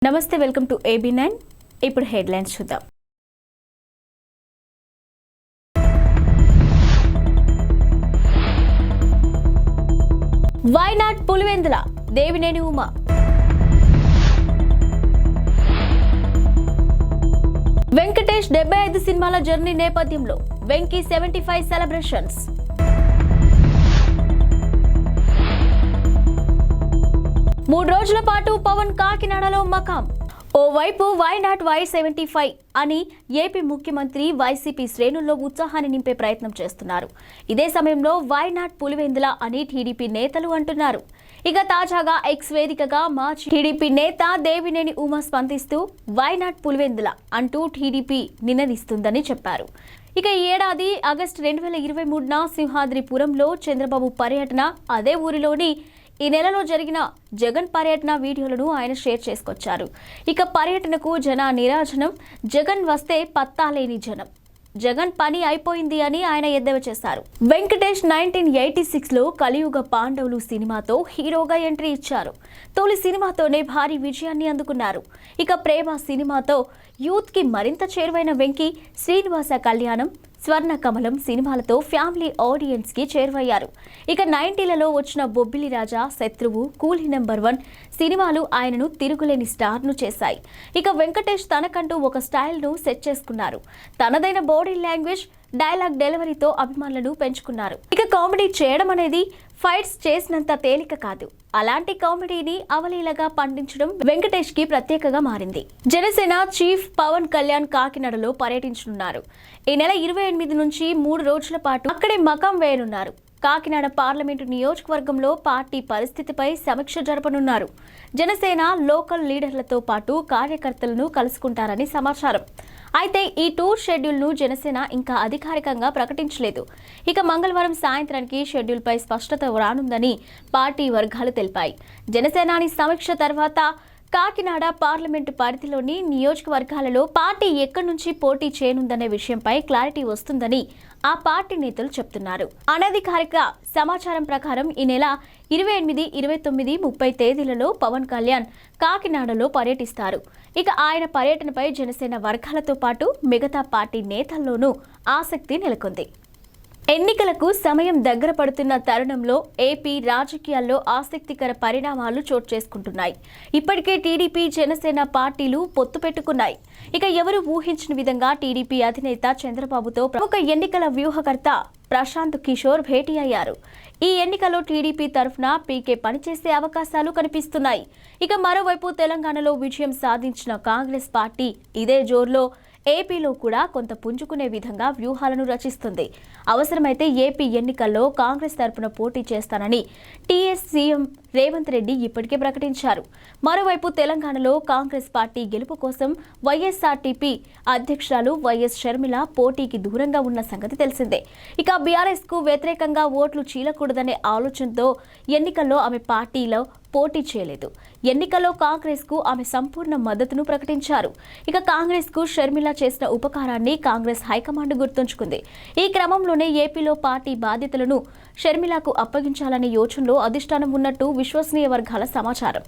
నమస్తే, welcome to AB9. ఇప్పుడు headlines చూద్దాం. వైనాట్ పులివెందుల దేవినేని ఉమ. వెంకటేష్ 75 సినిమాల జర్నీ నేపథ్యంలో వెంకీ 75 సెలబ్రేషన్స్. మూడు రోజుల పాటు పవన్ కాకినాడలో మకాం. ఓవైపు వైనాట్ Y75 అని ఏపీ ముఖ్యమంత్రి వైసీపీ శ్రేణుల్లో ఉత్సాహాన్ని నింపే ప్రయత్నం చేస్తున్నారు. ఇదే సమయంలో వైనాట్ పులివెందుల అని టీడీపీ నేతలు అంటున్నారు. ఇక తాజాగా ఎక్స్ వేదికగా మాజీ టీడీపీ నేత దేవినేని ఉమ స్పందిస్తూ వైనాట్ పులివెందుల అంటూ టీడీపీ నినదిస్తుందని చెప్పారు. ఇక ఈ ఏడాది ఆగస్టు 2023న సింహాద్రిపురంలో చంద్రబాబు పర్యటన, అదే ఊరిలోని ఈ నెలలో జరిగిన జగన్ పర్యటన వీడియోలను ఆయన షేర్ చేసుకొచ్చారు. ఇక పర్యటనకు జన నీరాజనం, జగన్ వస్తే పత్తాలేని జనం, జగన్ పని అయిపోయింది అని ఆయన ఎద్దేవా చేశారు. వెంకటేష్ 1986లో కలియుగ పాండవులు సినిమాతో హీరోగా ఎంట్రీ ఇచ్చారు. తొలి సినిమాతోనే భారీ విజయాన్ని అందుకున్నారు. ఇక ప్రేమ సినిమాతో యూత్ కి మరింత చేరువైన వెంకీ శ్రీనివాస కళ్యాణం, స్వర్ణ కమలం సినిమాలతో ఫ్యామిలీ ఆడియన్స్ కి చేరువయ్యారు. ఇక 90లలో వచ్చిన బొబ్బిలి రాజా, శత్రువు, కూలీ నెంబర్ 1 సినిమాలు ఆయనను తిరుగులేని స్టార్ ను చేశాయి. ఇక వెంకటేష్ తనకంటూ ఒక స్టైల్ ను సెట్ చేసుకున్నారు. తనదైన బాడీ లాంగ్వేజ్, డైలాగ్ డెలివరీతో అభిమానులను పెంచుకున్నారు. ఇక కామెడీ చేయడం అనేది ఫైట్స్ చేసినంత తేలిక కాదు. అలాంటి కామెడీని అవలీలగా పండించడం వెంకటేష్ కి ప్రత్యేకగా మారింది. జనసేన చీఫ్ పవన్ కళ్యాణ్ కాకినాడలో పర్యటించనున్నారు. ఈ నెల 28 నుంచి 3 రోజుల పాటు అక్కడే మకాం వేయనున్నారు. కాకినాడ పార్లమెంటు నియోజకవర్గంలో పార్టీ పరిస్థితిపై సమీక్ష జరపనున్నారు. జనసేన లోకల్ లీడర్లతో పాటు కార్యకర్తలను కలుసుకుంటారని సమాచారం. అయితే ఈ టూర్ షెడ్యూల్ను జనసేన ఇంకా అధికారికంగా ప్రకటించలేదు. ఇక మంగళవారం సాయంత్రానికి షెడ్యూల్పై స్పష్టత రానుందని పార్టీ వర్గాలు తెలిపాయి. జనసేనాని సమీక్ష తర్వాత కాకినాడ పార్లమెంటు పరిధిలోని నియోజకవర్గాలలో పార్టీ ఎక్కడి నుంచి పోటీ చేయనుందనే విషయంపై క్లారిటీ వస్తుందని ఆ పార్టీ నేతలు చెప్తున్నారు. అనధికారిక సమాచారం ప్రకారం ఈ నెల 28, 29, 30 తేదీలలో పవన్ కళ్యాణ్ కాకినాడలో పర్యటిస్తారు. ఇక ఆయన పర్యటనపై జనసేన వర్గాలతో పాటు మిగతా పార్టీ నేతల్లోనూ ఆసక్తి నెలకొంది. ఎన్నికలకు సమయం దగ్గర పడుతున్న తరుణంలో ఏపీ రాజకీయాల్లో ఆసక్తికర పరిణామాలు చోటు చేసుకుంటున్నాయి. ఇప్పటికే టీడీపీ, జనసేన పార్టీలు పొత్తు పెట్టుకున్నాయి. ఇక ఎవరు ఊహించిన విధంగా టీడీపీ అధినేత చంద్రబాబుతో ప్రముఖ ఎన్నికల వ్యూహకర్త ప్రశాంత్ కిషోర్ భేటీ అయ్యారు. ఈ ఎన్నికల్లో టీడీపీ తరఫున పీకే పనిచేసే అవకాశాలు కనిపిస్తున్నాయి. ఇక మరోవైపు తెలంగాణలో విజయం సాధించిన కాంగ్రెస్ పార్టీ ఇదే జోరులో ఏపీలో కూడా కొంత పుంజుకునే విధంగా వ్యూహాలను రచిస్తుంది. అవసరమైతే ఏపీ ఎన్నికల్లో కాంగ్రెస్ తరపున పోటీ చేస్తానని టీఎస్ సీఎం రేవంత్ రెడ్డి ఇప్పటికే ప్రకటించారు. మరోవైపు తెలంగాణలో కాంగ్రెస్ పార్టీ గెలుపు కోసం వైఎస్ఆర్టీపీ అధ్యక్షురాలు వైఎస్ షర్మిల పోటీకి దూరంగా ఉన్న సంగతి తెలిసిందే. ఇక బీఆర్ఎస్ కు వ్యతిరేకంగా ఓట్లు చీలకూడదనే ఆలోచనతో ఎన్నికల్లో ఆమె పార్టీలో పోటీ చేయలేదు. ఎన్నికల్లో కాంగ్రెస్ కు ఆమె సంపూర్ణ మద్దతును ప్రకటించారు. ఇక కాంగ్రెస్ కు షర్మిల చేసిన ఉపకారాన్ని కాంగ్రెస్ హైకమాండ్ గుర్తుంచుకుంది. ఈ క్రమంలోనే ఏపీలో పార్టీ బాధ్యతలను షర్మిలకు అప్పగించాలనే యోచనలో అధిష్టానం ఉన్నట్టు విశ్వసనీయ వర్గాల సమాచారం.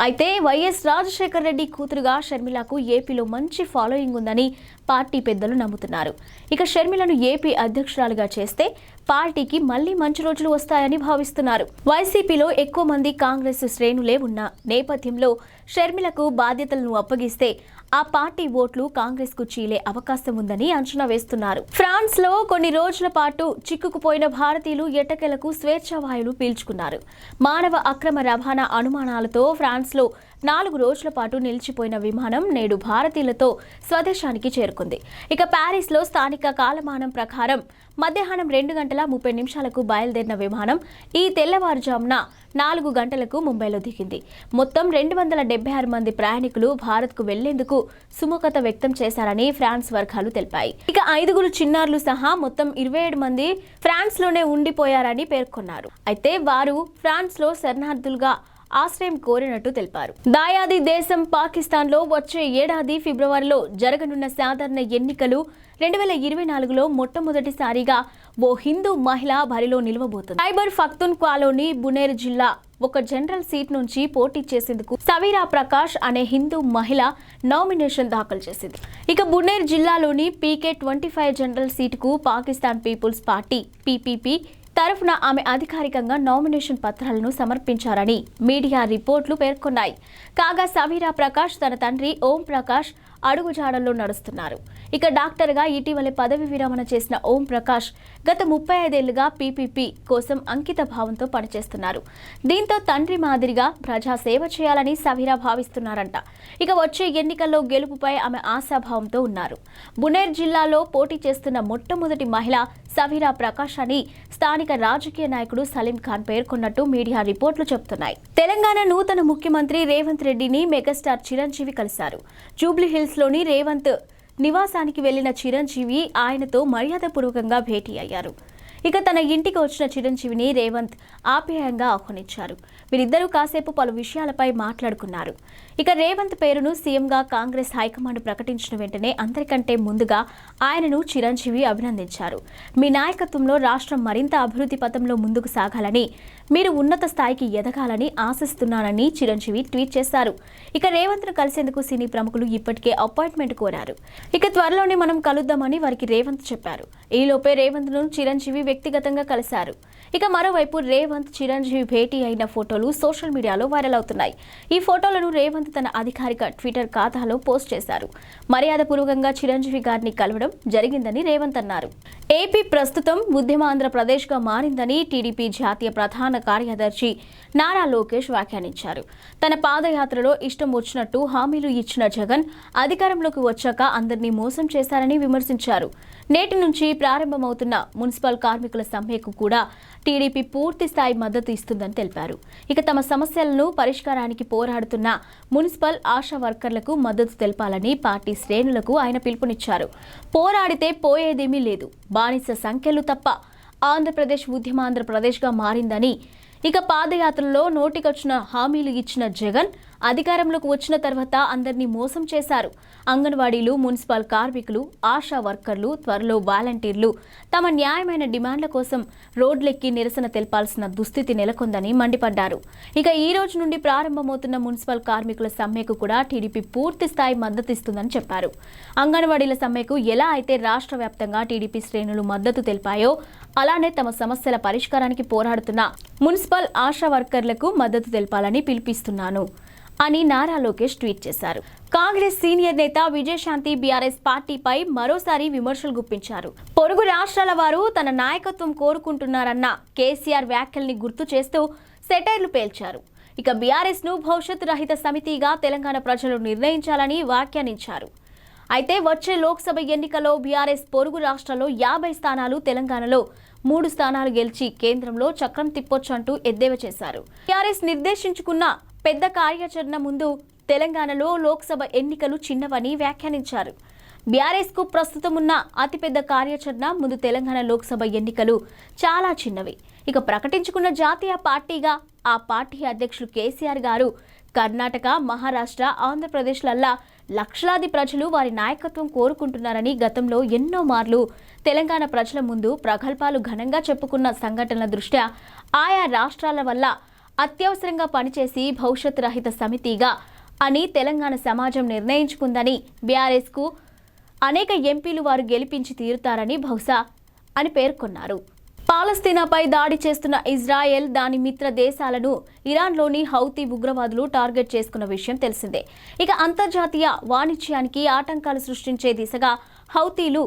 అయితే వైఎస్ రాజశేఖర రెడ్డి కూతురుగా షర్మిలకు ఏపీలో మంచి ఫాలోయింగ్ ఉందని పార్టీ పెద్దలు నమ్ముతున్నారు. ఇక షర్మిలను ఏపీ అధ్యక్షురాలుగా చేస్తే పార్టీకి మళ్లీ మంచి రోజులు వస్తాయని భావిస్తున్నారు. వైసీపీలో ఎక్కువ మంది కాంగ్రెస్ శ్రేణులే ఉన్న నేపథ్యంలో షర్మిలకు బాధ్యతలను అప్పగిస్తే ఆ పార్టీ ఓట్లు కాంగ్రెస్ కు చీలే అవకాశం ఉందని అంచనా వేస్తున్నారు. ఫ్రాన్స్ లో కొన్ని రోజుల పాటు చిక్కుకుపోయిన భారతీయులు ఎట్టకేలకు స్వేచ్ఛావాయువులు పీల్చుకున్నారు. మానవ అక్రమ రవాణా అనుమానాలతో ఫ్రాన్స్ లో 4 రోజుల పాటు నిలిచిపోయిన విమానం నేడు భారతీయులతో స్వదేశానికి చేరుకుంది. ఇక ప్యారిస్ లో స్థానిక కాలమానం ప్రకారం మధ్యాహ్నం 2:30 బయలుదేరిన విమానం ఈ తెల్లవారుజామున 4 గంటలకు ముంబైలో దిగింది. మొత్తం 276 మంది ప్రయాణికులు భారత్ కు వెళ్లేందుకు సుముఖత వ్యక్తం చేశారని ఫ్రాన్స్ వర్గాలు తెలిపాయి. ఇక 5 చిన్నారులు సహా మొత్తం 27 మంది ఫ్రాన్స్ లోనే ఉండిపోయారని పేర్కొన్నారు. అయితే వారు ఫ్రాన్స్ లో శరణార్థులుగా ఆశ్రయం కోరినట్టు తెలిపారు. దాయాది దేశం పాకిస్తాన్లో వచ్చే ఏడాది ఫిబ్రవరిలో జరగనున్న సాధారణ ఎన్నికలు 2024లో మొట్టమొదటిసారిగా ఓ హిందూ మహిళ బరిలో నిలవబోతుంది. ఖైబర్ పఖ్తూన్ఖ్వాలోని బునేర్ జిల్లా ఒక జనరల్ సీట్ నుంచి పోటీ చేసేందుకు సవీరా ప్రకాష్ అనే హిందూ మహిళ నామినేషన్ దాఖలు చేసింది. ఇక బునేర్ జిల్లాలోని PK-25 జనరల్ సీటుకు పాకిస్తాన్ పీపుల్స్ పార్టీ PPP తరఫున ఆమె అధికారికంగా నామినేషన్ పత్రాలను సమర్పించారని మీడియా రిపోర్టులు పేర్కొన్నాయి. కాగా సవీరా ప్రకాష్ తన తండ్రి ఓం ప్రకాష్ అడుగుజాడల్లో నడుస్తున్నారు. ఇక డాక్టర్గా ఇటీవలే పదవి విరమణ చేసిన ఓం ప్రకాష్ గత 35 ఏళ్లుగా PPP కోసం అంకిత భావంతో పనిచేస్తున్నారు. దీంతో తండ్రి మాదిరిగా ప్రజా సేవ చేయాలని సవీరా భావిస్తున్నారంట. ఇక వచ్చే ఎన్నికల్లో గెలుపుపై ఆమె ఆశాభావంతో ఉన్నారు. బునేర్ జిల్లాలో పోటీ చేస్తున్న మొట్టమొదటి మహిళ సవీరా ప్రకాష్ అని స్థానిక రాజకీయ నాయకుడు సలీం ఖాన్ పేర్కొన్నట్టు మీడియా రిపోర్టులు చెబుతున్నాయి. తెలంగాణ నూతన ముఖ్యమంత్రి రేవంత్ రెడ్డిని మెగాస్టార్ చిరంజీవి కలిశారు. జూబ్లీహిల్స్ లోని రేవంత్ నివాసానికి వెళ్లిన చిరంజీవి ఆయనతో మర్యాదపూర్వకంగా భేటీ అయ్యారు. ఇక తన ఇంటికి వచ్చిన చిరంజీవిని రేవంత్ ఆప్యాయంగా ఆహ్వానించారు. వీరిద్దరూ కాసేపు పలు విషయాలపై మాట్లాడుకున్నారు. ఇక రేవంత్ పేరును సీఎంగా కాంగ్రెస్ హైకమాండ్ ప్రకటించిన వెంటనే అందరికంటే ముందుగా ఆయనను చిరంజీవి అభినందించారు. మీ నాయకత్వంలో రాష్ట్రం మరింత అభివృద్ధి పథంలో ముందుకు సాగాలని, మీరు ఉన్నత స్థాయికి ఎదగాలని ఆశిస్తున్నానని చిరంజీవి ట్వీట్ చేశారు. ఇక రేవంత్ను కలిసేందుకు సినీ ప్రముఖులు ఇప్పటికే అపాయింట్మెంట్ కోరారు. ఇక త్వరలోనే మనం కలుద్దామని వారికి రేవంత్ చెప్పారు. ఈలోపే రేవంత్ను చిరంజీవి వ్యక్తిగతంగా కలిశారు. ఇక మరోవైపు రేవంత్ చిరంజీవి భేటీ అయిన ఫోటోలు సోషల్ మీడియాలో వైరల్ అవుతున్నాయి. ఈ ఫోటోలను రేవంత్ తన అధికారిక ట్విట్టర్ ఖాతాలో పోస్ట్ చేశారు. మర్యాదపూర్వకంగా చిరంజీవి గారిని కలవడం జరిగిందని రేవంత్ అన్నారు. ఏపీ ప్రస్తుతం ఉద్యమాంధ్రప్రదేశ్గా మారిందని టీడీపీ జాతీయ ప్రధాన కార్యదర్శి నారా లోకేష్ వ్యాఖ్యానించారు. తన పాదయాత్రలో ఇష్టం వచ్చినట్టు హామీలు ఇచ్చిన జగన్ అధికారంలోకి వచ్చాక అందరినీ మోసం చేశారని విమర్శించారు. నేటి నుంచి ప్రారంభమవుతున్న మున్సిపల్ కార్మికుల సమ్మెకు కూడా టీడీపీ పూర్తి స్థాయి మద్దతు ఇస్తుందని తెలిపారు. ఇక తమ సమస్యలను పరిష్కారానికి పోరాడుతున్న మున్సిపల్ ఆశా వర్కర్లకు మద్దతు తెలపాలని పార్టీ శ్రేణులకు ఆయన పిలుపునిచ్చారు. పోరాడితే పోయేదేమీ లేదు, బానిస సంఖ్యలు తప్ప ఆంధ్రప్రదేశ్ ఉద్యమాంధ్రప్రదేశ్గా మారిందని, ఇక పాదయాత్రలో నోటికొచ్చిన హామీలు ఇచ్చిన జగన్ అధికారంలోకి వచ్చిన తర్వాత అందరినీ మోసం చేశారు. అంగన్వాడీలు, మున్సిపల్ కార్మికులు, ఆశా వర్కర్లు, త్వరలో వాలంటీర్లు తమ న్యాయమైన డిమాండ్ల కోసం రోడ్లెక్కి నిరసన తెలపాల్సిన దుస్థితి నెలకొందని మండిపడ్డారు. ఇక ఈ రోజు నుండి ప్రారంభమవుతున్న మున్సిపల్ కార్మికుల సమ్మెకు కూడా టీడీపీ పూర్తి స్థాయి మద్దతు ఇస్తుందని చెప్పారు. అంగన్వాడీల సమ్మెకు ఎలా అయితే రాష్ట్ర వ్యాప్తంగా టీడీపీ శ్రేణులు మద్దతు తెలిపాయో అలానే తమ సమస్యల పరిష్కారానికి పోరాడుతున్న మున్సిపల్ ఆశా వర్కర్లకు మద్దతు తెలపాలని పిలుపిస్తున్నాను అని నారా లోకేష్ ట్వీట్ చేశారు. కాంగ్రెస్ సీనియర్ నేత విజయశాంతి బీఆర్ఎస్ పార్టీపై మరోసారి విమర్శలు గుప్పించారు. పొరుగు రాష్ట్రాల వారు తన నాయకత్వం కోరుకుంటున్నారన్న కేసీఆర్ వ్యాఖ్యల్ని గుర్తు చేస్తూ సెటైర్లు పేల్చారు. ఇక బీఆర్ఎస్ ను భవిష్యత్తు రహిత సమితిగా తెలంగాణ ప్రజలు నిర్ణయించాలని వ్యాఖ్యానించారు. అయితే వచ్చే లోక్సభ ఎన్నికల్లో బీఆర్ఎస్ పొరుగు రాష్ట్రాల్లో 50 స్థానాలు, తెలంగాణలో 3 స్థానాలు గెలిచి కేంద్రంలో చక్రం తిప్పొచ్చంటూ ఎద్దేవా చేశారు. బీఆర్ఎస్ నిర్దేశించుకున్న పెద్ద కార్యాచరణ ముందు తెలంగాణలో లోక్సభ ఎన్నికలు చిన్నవని వ్యాఖ్యానించారు. బీఆర్ఎస్ కు ప్రస్తుతం ఉన్న అతిపెద్ద కార్యాచరణ ముందు తెలంగాణ లోక్సభ ఎన్నికలు చాలా చిన్నవి. ఇక ప్రకటించుకున్న జాతీయ పార్టీగా ఆ పార్టీ అధ్యక్షులు కేసీఆర్ గారు కర్ణాటక, మహారాష్ట్ర, ఆంధ్రప్రదేశ్లల్లా లక్షలాది ప్రజలు వారి నాయకత్వం కోరుకుంటున్నారని గతంలో ఎన్నో మార్లు తెలంగాణ ప్రజల ముందు ప్రగల్భాలు ఘనంగా చెప్పుకున్న సంఘటనల దృష్ట్యా ఆయా రాష్ట్రాల వల్ల అత్యవసరంగా పనిచేసి భవిష్యత్ రహిత సమితిగా అని తెలంగాణ సమాజం నిర్ణయించుకుందని, బీఆర్ఎస్ కు అనేక ఎంపీలు వారు గెలిపించి తీరుతారని బహుశా అని పేర్కొన్నారు. పాలస్తీనాపై దాడి చేస్తున్న ఇజ్రాయెల్ దాని మిత్ర దేశాలను ఇరాన్లోని హౌతీ ఉగ్రవాదులు టార్గెట్ చేసుకున్న విషయం తెలిసిందే. ఇక అంతర్జాతీయ వాణిజ్యానికి ఆటంకాలు సృష్టించే దిశగా హౌతీలు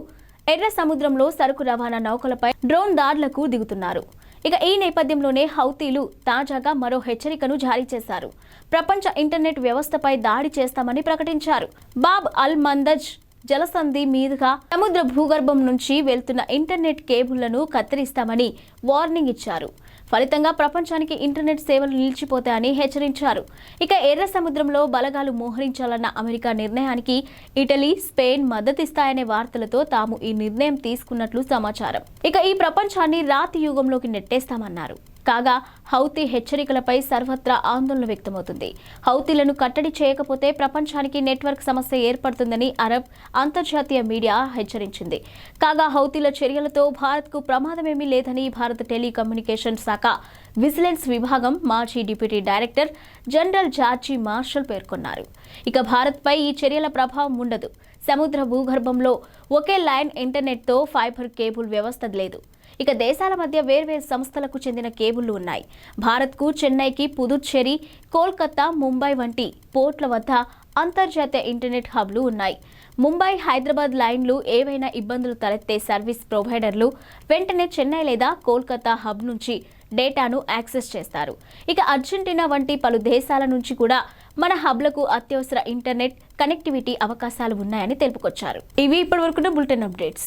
ఎర్ర సముద్రంలో సరుకు రవాణా నౌకలపై డ్రోన్ దాడులకు దిగుతున్నారు. ఇక ఈ నేపథ్యంలోనే హౌతీలు తాజాగా మరో హెచ్చరికను జారీ చేశారు. ప్రపంచ ఇంటర్నెట్ వ్యవస్థపై దాడి చేస్తామని ప్రకటించారు. బాబ్ అల్ మందజ్ జలసంధి మీదుగా సముద్ర భూగర్భం నుంచి వెళ్తున్న ఇంటర్నెట్ కేబుళ్లను కత్తిరిస్తామని వార్నింగ్ ఇచ్చారు. ఫలితంగా ప్రపంచానికి ఇంటర్నెట్ సేవలు నిలిచిపోతాయని హెచ్చరించారు. ఇక ఎర్ర సముద్రంలో బలగాలు మోహరించాలన్న అమెరికా నిర్ణయానికి ఇటలీ, స్పెయిన్ మద్దతిస్తాయనే వార్తలతో తాము ఈ నిర్ణయం తీసుకున్నట్లు సమాచారం. ఇక ఈ ప్రపంచాన్ని రాతి యుగంలోకి నెట్టేస్తామన్నారు. కాగా హౌతీ హెచ్చరికలపై సర్వత్రా ఆందోళన వ్యక్తమవుతుంది. హౌతీలను కట్టడి చేయకపోతే ప్రపంచానికి నెట్వర్క్ సమస్య ఏర్పడుతుందని అరబ్ అంతర్జాతీయ మీడియా హెచ్చరించింది. కాగా హౌతీల చర్యలతో భారత్కు ప్రమాదమేమీ లేదని భారత టెలికమ్యూనికేషన్ శాఖ విజిలెన్స్ విభాగం మాజీ deputy director general George Marshall పేర్కొన్నారు. ఇక భారత్పై ఈ చర్యల ప్రభావం ఉండదు. సముద్ర భూగర్భంలో ఒకే లైన్ ఇంటర్నెట్తో ఫైబర్ కేబుల్ వ్యవస్థ లేదు. ఇక దేశాల మధ్య వేర్వేరు సంస్థలకు చెందిన కేబుళ్లు ఉన్నాయి. భారత్కు చెన్నైకి పుదుచ్చేరి, కోల్కతా, ముంబై వంటి పోర్ట్ల వద్ద అంతర్జాతీయ ఇంటర్నెట్ హబ్లు ఉన్నాయి. ముంబై, హైదరాబాద్ లైన్లు ఏవైనా ఇబ్బందులు తలెత్తే సర్వీస్ ప్రొవైడర్లు వెంటనే చెన్నై లేదా కోల్కతా హబ్ నుంచి డేటాను యాక్సెస్ చేస్తారు. ఇక అర్జెంటీనా వంటి పలు దేశాల నుంచి కూడా మన హబ్లకు అత్యవసర ఇంటర్నెట్ కనెక్టివిటీ అవకాశాలు ఉన్నాయని తెలుపుకొచ్చారు. ఇవి ఇప్పటివరకున్న బులెటిన్ అప్డేట్స్.